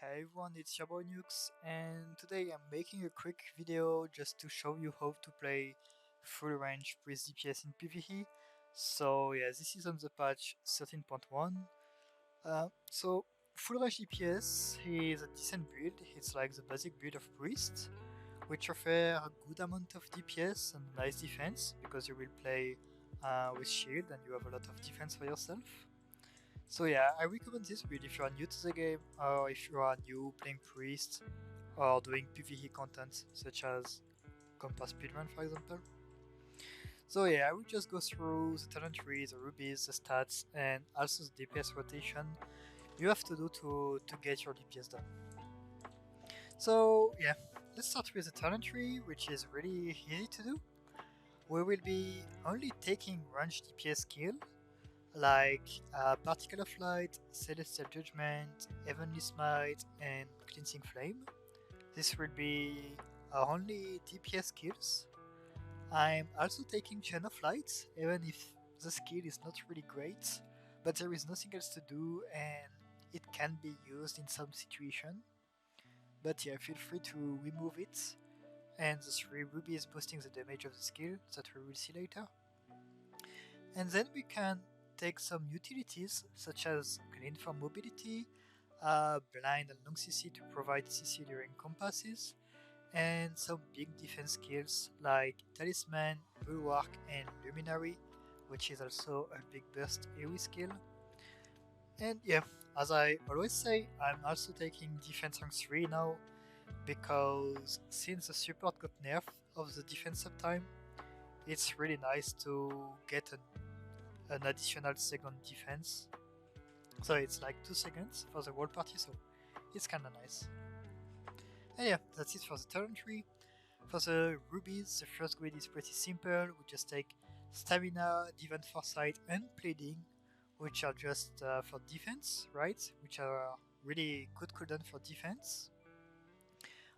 Hey everyone, it's your boy Nukes, and today I'm making a quick video just to show you how to play full range with DPS in PvE. So yeah, this is on the patch 13.1. So full range DPS is a decent build. It's like the basic build of Priest, which offer a good amount of DPS and nice defense because you will play with shield and you have a lot of defense for yourself. So yeah, I recommend this build if you are new to the game, or if you are new playing Priest, or doing PvE content such as Compass Speedrun for example. So yeah, I will just go through the talent tree, the rubies, the stats, and also the DPS rotation you have to do to get your DPS done. So yeah, let's start with the talent tree, which is really easy to do. We will be only taking range DPS skill like Particle of Light, Celestial Judgment, Heavenly Smite, and Cleansing Flame. This will be our only DPS skills. I'm also taking Chain of Light, even if the skill is not really great, but there is nothing else to do and it can be used in some situation. But yeah, feel free to remove it, and the 3 rubies boosting the damage of the skill that we will see later. And then we can take some utilities such as Clean for mobility, Blind and long CC to provide CC during compasses, and some big defense skills like Talisman, Bulwark, and Luminary, which is also a big burst AoE skill. And yeah, as I always say, I'm also taking Defense rank 3 now, because since the support got nerfed of the defense uptime, it's really nice to get an additional second defense. So it's like 2 seconds for the whole party, so it's kinda nice. And yeah, that's it for the talent tree. For the rubies, the first grid is pretty simple. We just take Stamina, Divine Foresight, and Pleading, which are just for defense, right? Which are really good cooldown for defense.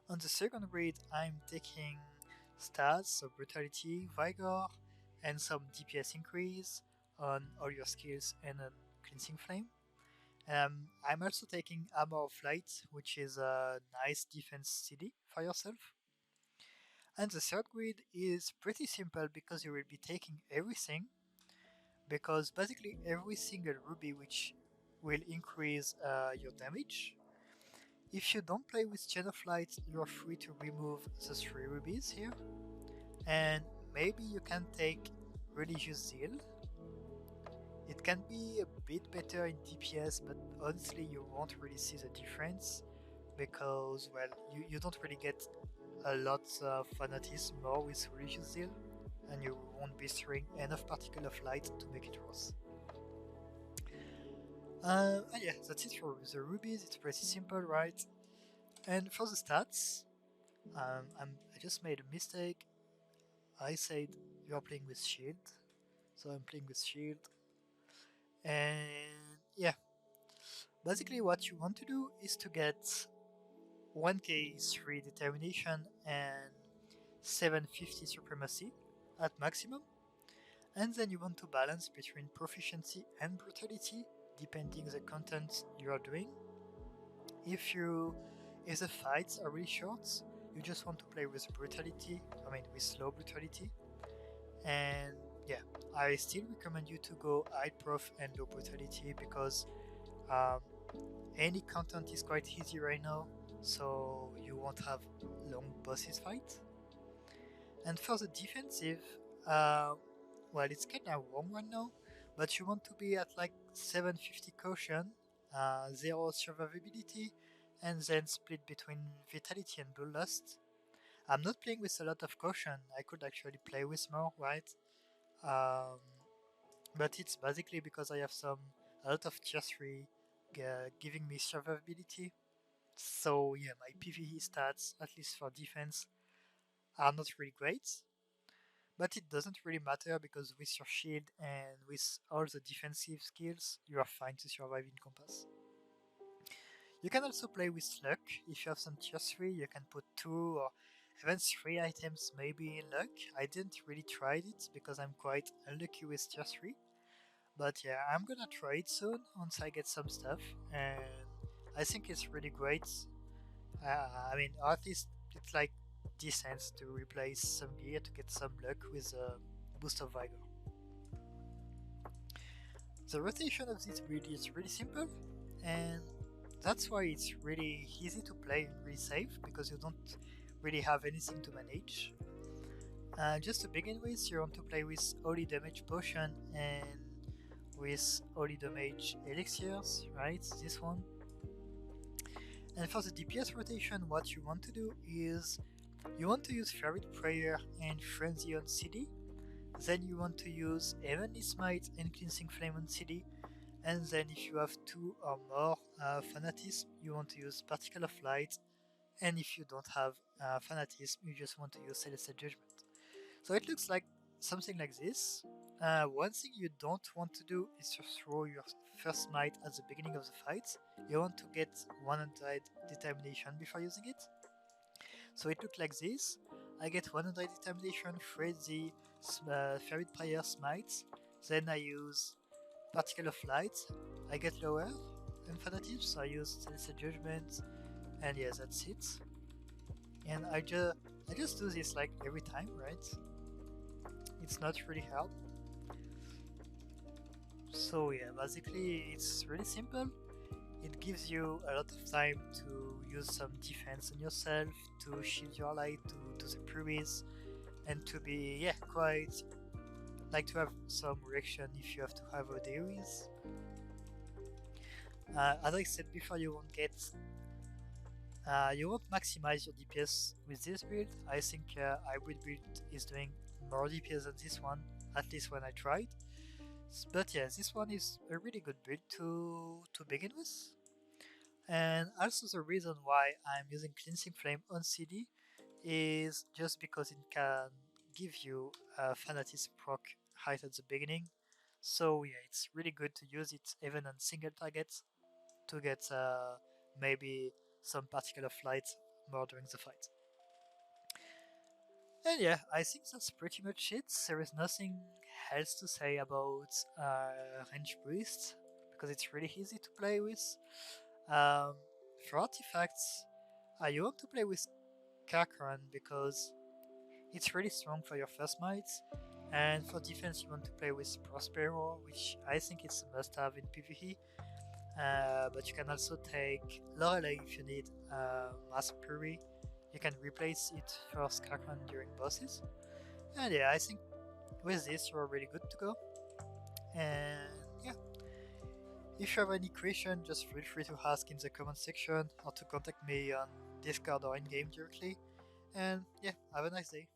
On the second grid, I'm taking stats, so Brutality, Vigor, and some DPS increase on all your skills and a Cleansing Flame. I'm also taking Armor of Light, which is a nice defense CD for yourself. And the third grid is pretty simple because you will be taking everything, because basically every single ruby which will increase your damage. If you don't play with Chain of Light, you are free to remove the 3 rubies here. And maybe you can take Religious Zeal. It can be a bit better in DPS, but honestly you won't really see the difference because, well, you don't really get a lot of fanatism more with Religious Zeal, and you won't be throwing enough Particle of Light to make it worse. And yeah, that's it for the rubies. It's pretty simple, right? And for the stats, I just made a mistake. I said you are playing with shield, so I'm playing with shield. And yeah, basically what you want to do is to get 1k3 determination and 750 supremacy at maximum, and then you want to balance between proficiency and brutality depending the content you are doing. If the fights are really short, you just want to play with brutality, with slow brutality. And yeah, I still recommend you to go high prof and low brutality because um, any content is quite easy right now, so you won't have long bosses fight. And for the defensive, well, it's kind of warm right now, but you want to be at like 750 caution, 0 survivability, and then split between vitality and bloodlust. I'm not playing with a lot of caution. I could actually play with more, right? Um, but it's basically because I have a lot of tier 3 giving me survivability. So yeah, my PvE stats, at least for defense, are not really great. But it doesn't really matter because with your shield and with all the defensive skills, you are fine to survive in Compass. You can also play with luck. If you have some tier 3, you can put 2 or even 3 items maybe in luck. I didn't really try it because I'm quite unlucky with tier 3. But yeah, I'm gonna try it soon once I get some stuff, and I think it's really great. I mean, at least it's like decent to replace some gear to get some luck with a boost of vigor. The rotation of this build is really simple, and that's why it's really easy to play and really safe, because you don't really have anything to manage. Just to begin with, you want to play with holy damage potion and with holy damage elixirs, right? This one. And for the DPS rotation, what you want to do is you want to use Fervid Prayer and Frenzy on CD. Then you want to use Heavenly Smite and Cleansing Flame on CD. And then if you have 2 or more Fanatism, you want to use Particle of Light. And if you don't have Fanatism, you just want to use Celestial Judgment. So it looks like something like this. One thing you don't want to do is to throw your first smite at the beginning of the fight. You want to get 100 determination before using it. So it looks like this. I get 100 determination, Frenzy, Fervid Prayer, Smites. Then I use Particle of Light. I get lower than Fanatism, so I use Celestial Judgment. And yeah, that's it. And I just do this like every time, right? It's not really hard. So yeah, basically it's really simple. It gives you a lot of time to use some defense on yourself, to shield your light, to do the rubies, and to be quite like to have some reaction if you have to have a Deiries. As I said before, you won't maximize your DPS with this build. I think hybrid build is doing more DPS than this one, at least when I tried. But yeah, this one is a really good build to begin with. And also the reason why I'm using Cleansing Flame on CD is just because it can give you a Fanatism proc right at the beginning. So yeah, it's really good to use it even on single targets to get maybe some Particle of Light more during the fight. And yeah, I think that's pretty much it. There is nothing else to say about range boost because it's really easy to play with. For artifacts, you want to play with Karkaran because it's really strong for your first mites, and for defense you want to play with Prospero, which I think is a must-have in PvE. But you can also take Lorelei if you need Mass Fury. You can replace it for Karkaran during bosses. And yeah, I think with this you are really good to go. And yeah, if you have any question, just feel free to ask in the comment section or to contact me on Discord or in-game directly. And yeah, have a nice day.